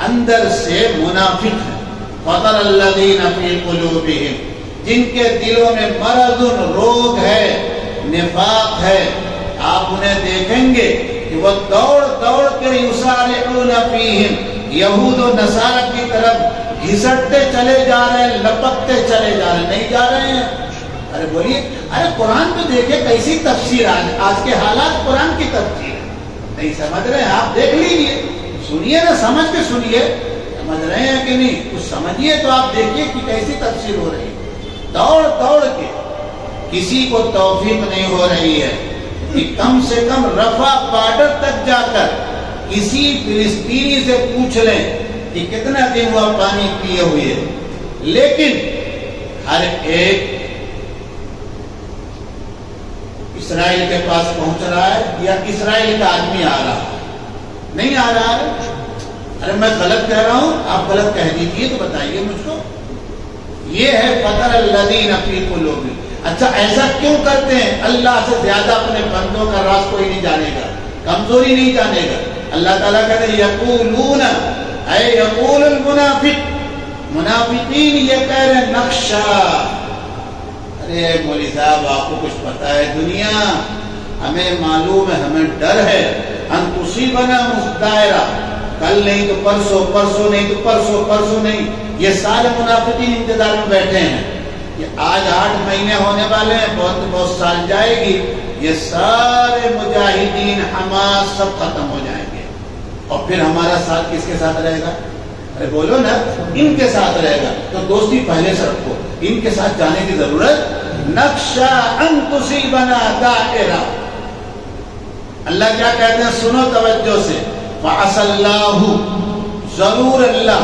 اندر سے منافق ہیں۔ فَطَرَ الَّذِينَ فِي قُلُوبِهِمْ، جن کے دلوں میں مرض، روگ ہے، نفاق ہے، آپ انہیں دیکھیں گے کہ وہ دوڑ دوڑ کے یسارعون فیہم، یہود و نصارہ کی طرف گھسٹتے چلے جا رہے ہیں، لپکتے چلے جا رہے ہیں، نہیں جا رہے ہیں؟ ارے بولیے، ارے قرآن تو دیکھے کیسی تفسیر، آج کے حالات قرآن کی تفسیر ہے، نہیں سمجھ رہے ہیں؟ آپ دیکھ لیجیے، سنیے نا، سمجھ کے سنیے، سمجھ رہے ہیں کہ نہیں؟ کچھ سمجھیے تو آپ دیکھیے کہ کیسی تفسیر ہو رہی ہے۔ دوڑ دوڑ کے، کسی کو توفیق نہیں ہو رہی ہے کہ کم سے کم رفح بارڈر تک جا کر کسی فلسطینی سے پوچھ لیں کہ کتنا دن ہوا پانی پیے ہوئے، لیکن ہر ایک اسرائیل کے پاس پہنچ رہا ہے یا اسرائیل کا آدمی آ رہا ہے، نہیں آ رہا ہے۔ ارے میں غلط کہہ رہا ہوں، آپ غلط کہہ دیجیے تو بتائیے مجھ کو۔ یہ ہے فَطَرَ الَّذِينَ فِي قُلُوبِهِمْ۔ اچھا ایسا کیوں کرتے ہیں؟ اللہ سے زیادہ اپنے بندوں کا راز کوئی نہیں جانے گا، کمزوری نہیں جانے گا۔ اللہ تعالیٰ کہتے ہیں یقولون، اے یقول المنافق، منافقین یہ کہہ رہے ہیں نخشا، ارے مولوی صاحب آپ کو کچھ پتا ہے؟ دنیا ہمیں معلوم ہے، ہمیں ڈر ہے، ان تصیبنا دائرہ، کل نہیں تو پرسوں، پرسوں نہیں تو پرسوں، پرسوں نہیں، یہ سارے منافقین انتظار میں بیٹھے ہیں کہ آج 8 مہینے ہونے والے ہیں، بہت سال جائے گی، یہ سارے مجاہدین حماس سب ختم ہو جائیں گے، اور پھر ہمارا ساتھ کس کے ساتھ رہے گا؟ ارے بولو نا، ان کے ساتھ رہے گا۔ تو دوستی پہلے سے رکھو، ان کے ساتھ جانے کی ضرورت۔ نخشا ان تصیبنا دائرہ، اللہ کیا کہتے ہیں؟ سنو توجہ سے، فَعَسَى اللَّهُ، ضرور اللہ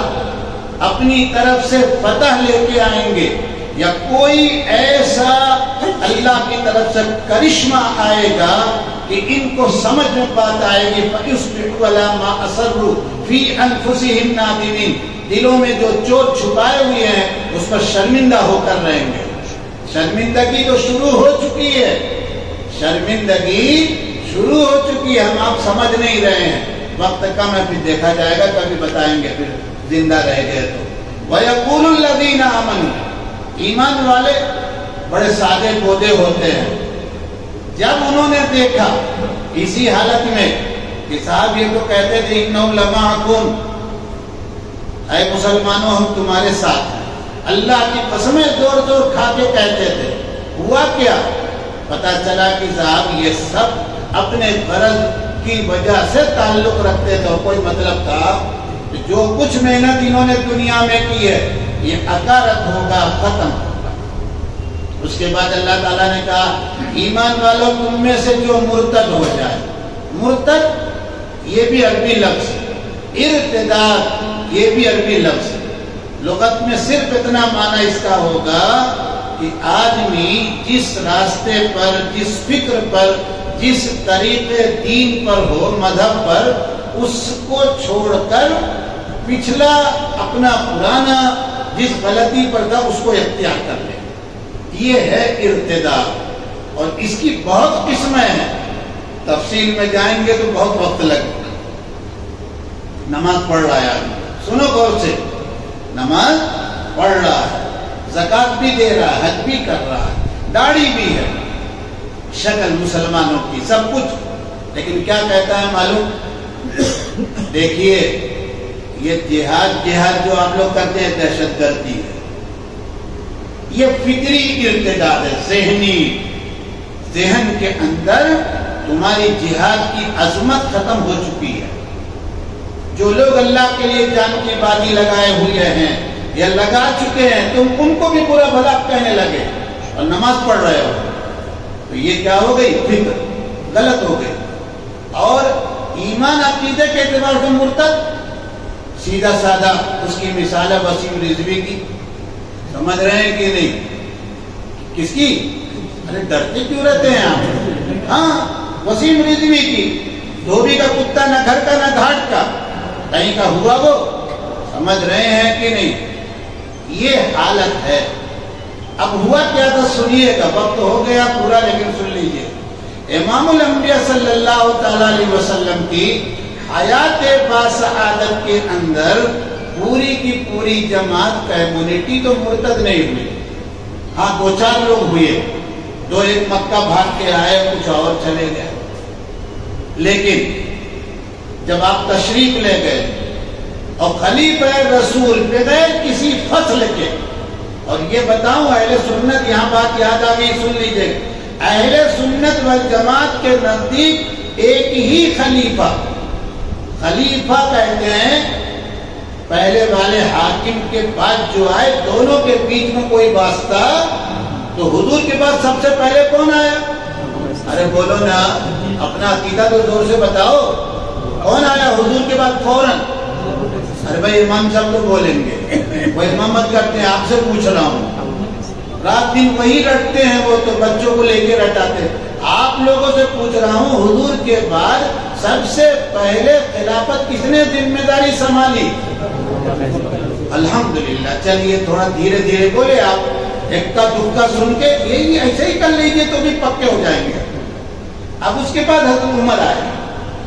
اپنی طرف سے فتح لے کے آئیں گے، یا کوئی ایسا اللہ کی طرف سے کرشمہ آئے گا کہ ان کو سمجھ میں بات آئے گی، فَيُصْبِحُوا عَلَىٰ مَا أَصَرُّوا فِي أَنفُسِهِمْ نَادِمِينَ، دلوں میں جو چوٹ چھپائے ہوئے ہیں اس پر شرمندہ ہو کر رہیں گے۔ شرمندگی تو شروع ہو چکی ہے، شرمندگی شروع ہو چکی ہے، ہم آپ سمجھ نہیں رہے ہیں، وقت کم ہے، پھر دیکھا جائے گا، کبھی بتائیں گے پھر زندہ رہ گئے تو۔ وَيَقُولُ الَّذِينَ آمَنُوا، ایمان والے بڑے سادے پودے ہوتے ہیں، جب انہوں نے دیکھا اسی حالت میں کہ صاحب یہ تو کہتے تھے اِنَّهُمْ لَمَعَكُمْ، اے مسلمانوں ہم تمہارے ساتھ ہیں، اللہ کی قسمیں زور زور کھا کے کہتے تھے، ہوا کیا؟ پتہ چلا کہ صاحب یہ سب اپنے غرض کی وجہ سے تعلق رکھتے تھے. کوئی مطلب تھا کہ جو کچھ محنت انہوں نے دنیا میں کی ہے یہ عقارت ہوگا, ختم ہوگا. اس کے بعد اللہ تعالیٰ نے کہا ایمان والوں تم میں سے جو مرتد ہو جائے. مرتد یہ بھی عربی لفظ, ارتداد یہ بھی عربی لفظ. لغت میں صرف اتنا معنی اس کا ہوگا کہ آدمی جس راستے پر, جس فکر پر, جس طریقے دین پر ہو, مذہب پر, اس کو چھوڑ کر پچھلا اپنا پرانا جس غلطی پر تھا اس کو اختیار کر لے. یہ ہے ارتداد. اور اس کی بہت قسمیں ہیں, تفصیل میں جائیں گے تو بہت وقت لگے گا. نماز پڑھ رہا ہے آدمی, سنو غور سے, نماز پڑھ رہا ہے, زکات بھی دے رہا ہے, حج بھی کر رہا ہے, داڑھی بھی ہے, شکل مسلمانوں کی, سب کچھ, لیکن کیا کہتا ہے معلوم؟ دیکھیے یہ جہاد جو آپ لوگ کرتے ہیں دہشت گردی ہے, یہ فکری ارتداد ہے, ذہنی. ذہن کے اندر تمہاری جہاد کی عظمت ختم ہو چکی ہے. جو لوگ اللہ کے لیے جان کی بازی لگائے ہوئے ہیں یا لگا چکے ہیں, تم ان کو بھی برا بھلا کہنے لگے اور نماز پڑھ رہے ہو, تو یہ کیا ہو گئی؟ فکر غلط ہو گئی. اور ایمان عقیدے کے اعتبار سے مرتد, سیدھا سادہ اس کی مثال ہے وسیم رضوی کی. سمجھ رہے ہیں کہ نہیں؟ کس کی؟ ارے ڈرتے کیوں رہتے ہیں آپ؟ ہاں, وسیم رضوی کی. دھوبی کا کتا, نہ گھر کا نہ گھاٹ کا, کہیں کا ہوا وہ. سمجھ رہے ہیں کہ نہیں؟ یہ حالت ہے. اب ہوا کیا تھا سنیے گا, وقت ہو گیا پورا لیکن سن لیجئے. امام الانبیاء صلی اللہ تعالی علیہ وسلم کی حیات باسعادت کے اندر پوری کی پوری جماعت, کمیونٹی تو مرتد نہیں ہوئی. ہاں 2-4 لوگ ہوئے, 2-1 مکہ بھاگ کے آئے, کچھ اور چلے گئے. لیکن جب آپ تشریف لے گئے اور خلیفہ رسول بغیر کسی فصل کے, اور یہ بتاؤں اہل سنت, یہاں بات یاد آ گئی سن لیجئے, اہل سنت والجماعت کے نزدیک ایک ہی خلیفہ کہتے ہیں پہلے والے حاکم کے بعد جو آئے, دونوں کے بیچ میں کوئی واسطہ. تو حضور کے بعد سب سے پہلے کون آیا؟ ارے بولو نا, اپنا عقیدہ تو زور سے بتاؤ. کون آیا حضور کے بعد فوراً؟ ارے بھائی امام صاحب تو بولیں گے, وہ امامت کرتے ہیں, آپ سے پوچھ رہا ہوں. رات دن وہی رٹتے ہیں, وہ تو بچوں کو لے کے رٹاتے. آپ لوگوں سے پوچھ رہا ہوں, حضور کے بعد سب سے پہلے خلافت کس نے ذمہ داری سنبھالی؟ الحمدللہ. چلیے تھوڑا دھیرے دھیرے بولے آپ, ایک کا دکھا سن کے یہی ایسے ہی کر لیجیے تو بھی پکے ہو جائیں گے. اب اس کے بعد حضرت عمر آئے,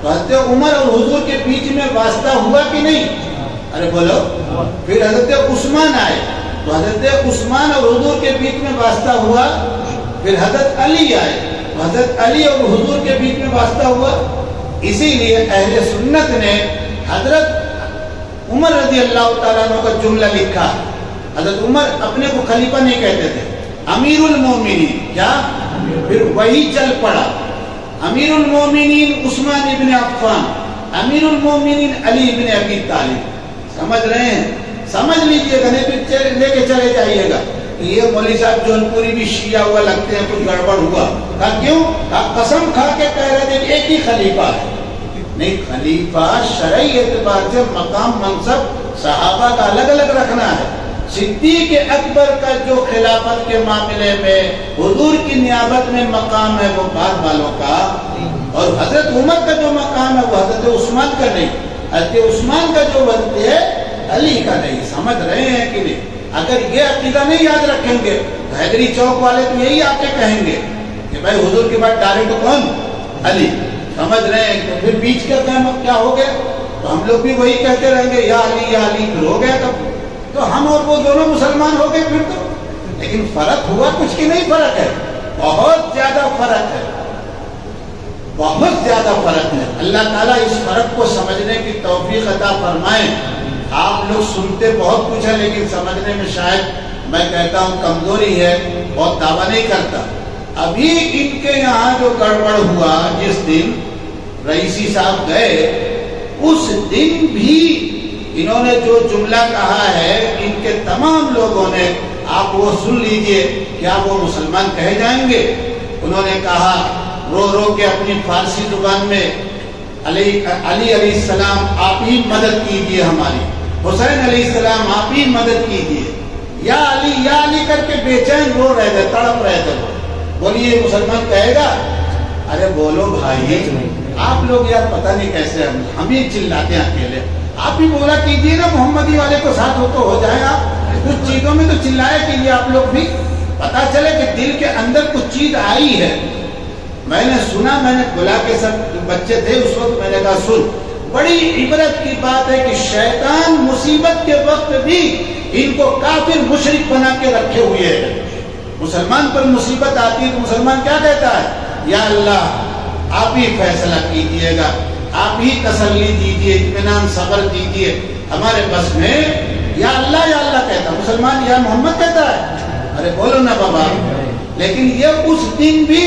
تو حضرت عمر اور حضور کے بیچ میں واسطہ ہوا کہ نہیں؟ ارے بولو. پھر حضرت عثمان آئے, تو حضرت عثمان اور حضور کے بیچ میں واسطہ ہوا. پھر حضرت علی آئے, تو حضرت علی اور حضور کے بیچ میں واسطہ ہوا. اسی لیے اہل سنت نے حضرت عمر رضی اللہ تعالیٰ عنہ کا جملہ لکھا. حضرت عمر اپنے کو خلیفہ نہیں کہتے تھے, امیر المومنین. کیا؟ پھر وہی چل پڑا, امیر المومنین عثمان ابن عفان, امیر المومنین علی ابن ابی طالب. سمجھ رہے ہیں؟ سمجھ لیجئے گا, نہیں پھر لے کے چلے جائیے گا یہ مولوی صاحب جون پوری بھی شیعہ ہوا لگتے ہیں, کچھ گڑبڑ ہوا. کہا کیوں؟ کہا قسم کھا کے کہہ رہے تھے ایک ہی خلیفہ ہے. نہیں, خلیفہ شرعی اعتبار سے مقام منصب صحابہ کا الگ الگ رکھنا ہے. صدیق اکبر کا جو خلافت کے معاملے میں حضور کی نیابت میں مقام ہے وہ بعد والوں کا, اور حضرت عمر کا جو مقام ہے وہ حضرت عثمان کا نہیں. حضرت عثمان کا جو وقت ہے علی کا نہیں. سمجھ رہے ہیں کہ نہیں؟ اگر یہ عقیدہ نہیں یاد رکھیں گے تو حیدری چوک والے تو یہی آپ کے کہیں گے کہ بھائی حضور کے بعد ڈائریکٹ کون؟ علی. سمجھ رہے ہیں؟ تو پھر بیچ کا قیامت کیا ہو گیا؟ تو ہم لوگ بھی وہی کہتے رہیں گے یا علی یا علی. پھر ہو گیا تب تو ہم اور وہ دونوں مسلمان ہو گئے پھر تو. لیکن فرق ہوا کچھ کی نہیں؟ فرق ہے, بہت زیادہ فرق ہے, بہت زیادہ فرق ہے. اللہ تعالیٰ اس فرق کو سمجھنے کی توفیق عطا فرمائے. آپ لوگ سنتے بہت کچھ ہے لیکن سمجھنے میں شاید میں کہتا ہوں کمزوری ہے, بہت دعویٰ نہیں کرتا. ابھی ان کے یہاں جو گڑبڑ ہوا جس دن رئیسی صاحب گئے، اس دن بھی انہوں نے جو جملہ کہا ہے ان کے تمام لوگوں نے، آپ وہ سن لیجئے، کیا وہ مسلمان کہے جائیں گے؟ انہوں نے کہا رو رو کے اپنی فارسی زبان میں، علی علیہ السلام آپ ہی مدد کیجئے ہماری، حسین علیہ السلام آپ ہی مدد کیجئے، یا علی کر کے بے چین رو رہے تھے، تڑپ رہے تھے۔ بولیے مسلمان کہے گا؟ ارے بولو بھائی، آپ لوگ یار پتہ نہیں کیسے ہم ہی چلاتے ہیں اکیلے، آپ بھی بولا کیجئے نا محمدی والے کو ساتھ ہو تو ہو جائے۔ آپ کچھ چیزوں میں تو چلائے کیجئے، آپ لوگ بھی پتا چلے کہ دل کے اندر کچھ چیز آئی ہے۔ میں نے سنا، میں نے بلا کے سب بچے تھے اس وقت، میں نے کہا سن، بڑی عبرت کی بات ہے کہ شیطان مصیبت کے وقت بھی ان کو کافر مشرک بنا کے رکھے ہوئے ہے۔ مسلمان پر مصیبت آتی ہے تو مسلمان کیا کہتا ہے؟ یا اللہ آپ ہی فیصلہ کیجئے گا، آپ ہی تسلی دیجئے، اطمینان صبر دیجئے ہمارے بس میں، یا اللہ کہتا۔ مسلمان یا محمد کہتا ہے؟ ارے بولو نا بابا۔ لیکن یہ اس دن بھی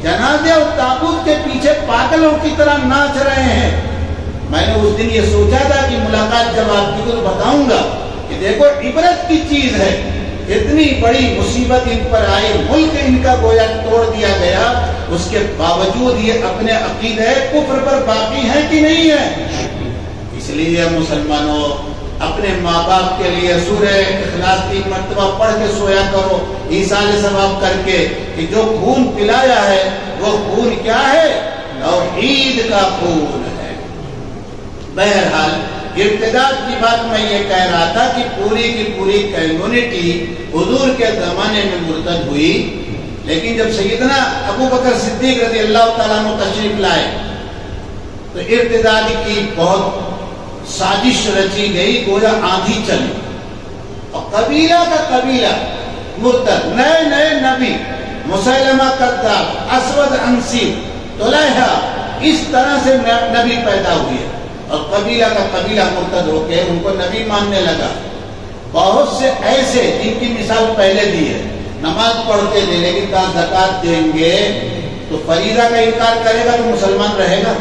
جنازے اور تابوت کے پیچھے پاگلوں کی طرح ناچ رہے ہیں۔ میں نے اس دن یہ سوچا تھا کہ ملاقات جب آپ کی تو بتاؤں گا کہ دیکھو عبرت کی چیز ہے، اتنی بڑی مصیبت ان پر آئی، ملک ان کا گویا توڑ دیا گیا، اس کے باوجود یہ اپنے عقیدہ کفر پر باقی ہیں کہ نہیں ہے؟ اس لیے مسلمانوں اپنے ماں باپ کے لیے سورہ اخلاص 3 مرتبہ پڑھ کے سویا کرو، ایصال ثواب کر کے، کہ جو خون پلایا ہے وہ خون کیا ہے؟ توحید کا خون ہے۔ بہرحال ارتداد کی بات میں یہ کہہ رہا تھا کہ پوری کی پوری کمیونٹی حضور کے زمانے میں مرتد ہوئی، لیکن جب سیدنا ابو بکر صدیق رضی اللہ تعالیٰ عنہ تشریف لائے تو ارتداد کی بہت سازش رچی گئی، گویا آندھی چلی، اور قبیلہ کا قبیلہ مرتد، نئے نبی، مسیلمہ کذاب، اسود عنسی، طلحہ، اس طرح سے نبی پیدا ہوئے، اور قبیلہ کا قبیلہ مرتد ہو کے ان کو نبی ماننے لگا۔ بہت سے ایسے جن کی مثال پہلے دی ہے، نماز پڑھتے تھے لیکن کہا زکوٰۃ دیں گے تو فریضہ کا انکار کرے گا تو مسلمان رہے گا۔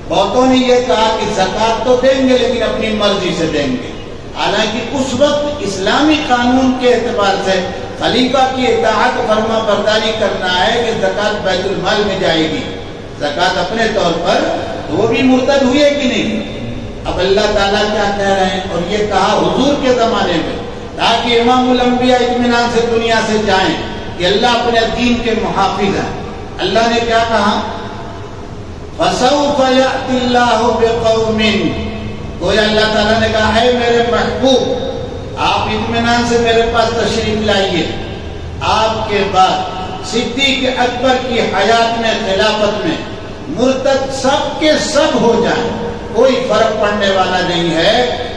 بہتوں نے یہ کہا کہ زکوٰۃ تو دیں گے لیکن اپنی مرضی سے دیں گے، حالانکہ اس وقت اسلامی قانون کے اعتبار سے خلیفہ کی اطاعت فرما برداری کرنا ہے کہ زکوٰۃ بیت المال میں جائے گی، زکوٰۃ اپنے طور پر، تو وہ بھی مرتد ہوئے کہ نہیں؟ اب اللہ تعالیٰ کیا کہہ رہے ہیں؟ اور یہ کہا حضور کے زمانے میں تاکہ امام الانبیاء اطمینان سے دنیا سے جائیں کہ اللہ اپنے دین کے محافظ ہیں۔ اللہ نے کیا کہا؟ فَسَوْفَ يَأْتِ اللَّهُ بِقَوْمٍ، گویا اللہ تعالیٰ نے کہا ہے میرے محبوب آپ اطمینان سے میرے پاس تشریف لائیے، آپ کے بعد صدیق اکبر کی حیات میں، خلافت میں مرتد سب کے سب ہو جائیں، کوئی فرق پڑنے والا نہیں ہے۔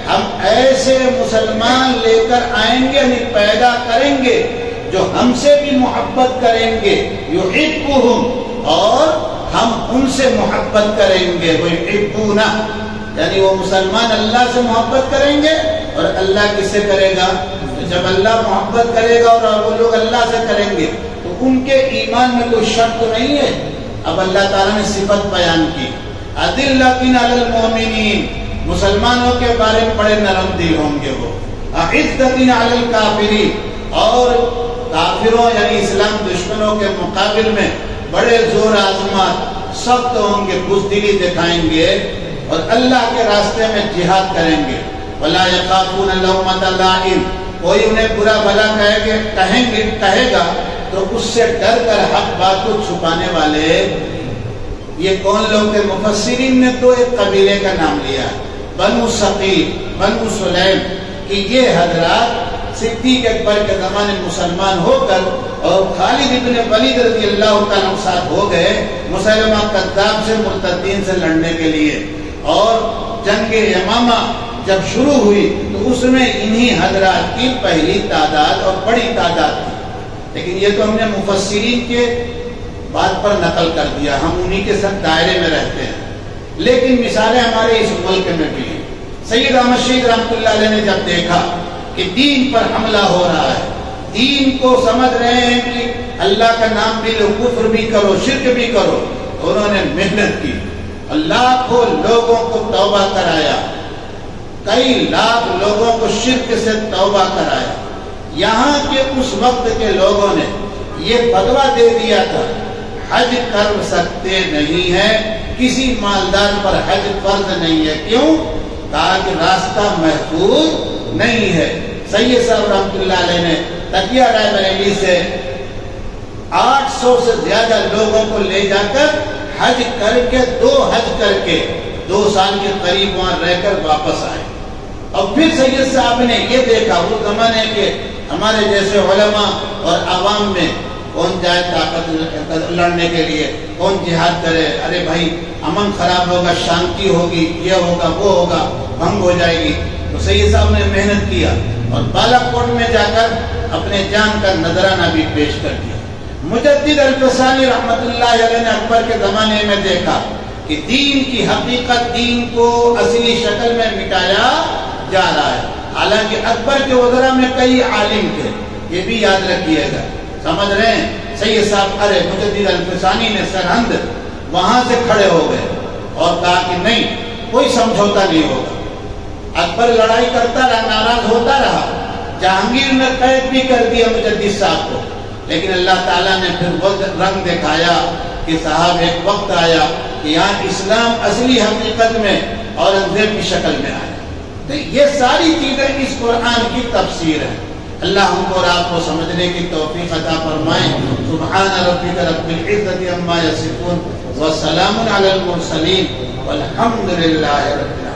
ہم ایسے مسلمان لے کر آئیں گے، یعنی پیدا کریں گے جو ہم سے بھی محبت کریں گے، یحبہم، اور ہم ان سے محبت کریں گے، ویحبونا، یعنی وہ مسلمان اللہ سے محبت کریں گے، اور اللہ کس سے کرے گا؟ جب اللہ محبت کرے گا اور وہ لوگ اللہ سے کریں گے تو ان کے ایمان میں کوئی شک تو نہیں ہے۔ اب اللہ تعالیٰ نے صفت بیان کی، اذلۃ علی المؤمنین، مسلمانوں کے بارے میں بڑے نرم دل ہوں گے وہ، اعزۃ علی الکافرین، اور کافروں یعنی اسلام دشمنوں کے مقابل میں بڑے زور آزمات، سخت ہوں گے، بزدلی دکھائیں گے، اور اللہ کے راستے میں جہاد کریں گے۔ ولا یخافون لومۃ لائم، کوئی انہیں برا بھلا کہے گا تو اس سے ڈر کر حق بات کو چھپانے والے۔ یہ کون لوگ تھے؟ مفسرین نے تو ایک قبیلے کا نام لیا، بنو ثقیف، بنو سلیم، کہ یہ حضرات صدیق اکبر کے زمانے مسلمان ہو کر اور خالد ابن ولید رضی اللہ تعالیٰ ساتھ ہو گئے مسیلمہ کذاب سے، مرتدین سے لڑنے کے لیے، اور جنگ یمامہ جب شروع ہوئی تو اس میں انہی حضرات کی پہلی تعداد اور بڑی تعداد تھی۔ لیکن یہ تو ہم نے مفسرین کے بات پر نقل کر دیا، ہم انہی کے ساتھ دائرے میں رہتے ہیں، لیکن مثالیں ہمارے اس ملک میں بھی ہیں۔ سید احمد شہید رحمۃ اللہ علیہ نے جب دیکھا کہ دین پر حملہ ہو رہا ہے، دین کو سمجھ رہے ہیں کہ اللہ کا نام بھی لو، کفر بھی کرو، شرک بھی کرو، انہوں نے محنت کی، لاکھوں لوگوں کو توبہ کرایا، کئی لاکھ لوگوں کو شرک سے توبہ کرایا، یہاں کے اس وقت کے لوگوں نے یہ فتویٰ دے دیا تھا حج کر سکتے نہیں ہیں، کسی مالدار پر حج فرض نہیں ہے۔ کیوں؟ تاکہ راستہ محفوظ نہیں ہے۔ سید صاحب رحمۃ اللہ علیہ نے تقیہ رائے بریلی سے 800 سے زیادہ لوگوں کو لے جا کر حج کر کے 2 سال کے قریب وہاں رہ کر واپس آئے۔ اور پھر سید صاحب نے یہ دیکھا اس زمانے کے ہمارے جیسے علماء اور عوام میں کون جائے طاقت لڑنے کے لیے، کون جہاد کرے، ارے بھائی امن خراب ہوگا، شانتی ہوگی، یہ ہوگا وہ ہوگا، بھنگ ہو جائے گی۔ تو سید صاحب نے محنت کیا اور بالا کوٹ میں جا کر اپنے جان کا نذرانہ بھی پیش کر دیا۔ مجدد الفسانی رحمت اللہ علیہ نے اکبر کے زمانے میں دیکھا کہ دین کی حقیقت، دین کو اصلی شکل میں مٹایا جا رہا ہے۔ حالانکہ اکبر کے وزراء میں کئی عالم تھے، یہ بھی یاد رکھیے گا، سمجھ رہے ہیں؟ سید صاحب ارے مجدد الفسانی نے سرہند وہاں سے کھڑے ہو گئے اور کہا کہ نہیں، کوئی سمجھوتا نہیں ہوگا۔ اکبر لڑائی کرتا رہا، ناراض ہوتا رہا، جہانگیر نے قید بھی کر دیا مجدد صاحب کو، لیکن اللہ تعالیٰ نے پھر وہ رنگ دکھایا کہ صاحب ایک وقت آیا کہ یہاں اسلام اصلی حقیقت میں اورنگزیب کی شکل میں آیا۔ تو یہ ساری چیزیں اس قرآن کی تفسیر ہے۔ اللہ ہم کو اور آپ کو سمجھنے کی توفیق عطا فرمائے۔ سبحان ربک رب العزت عما یصفون وسلام علی المرسلین والحمد للہ رب العالمین۔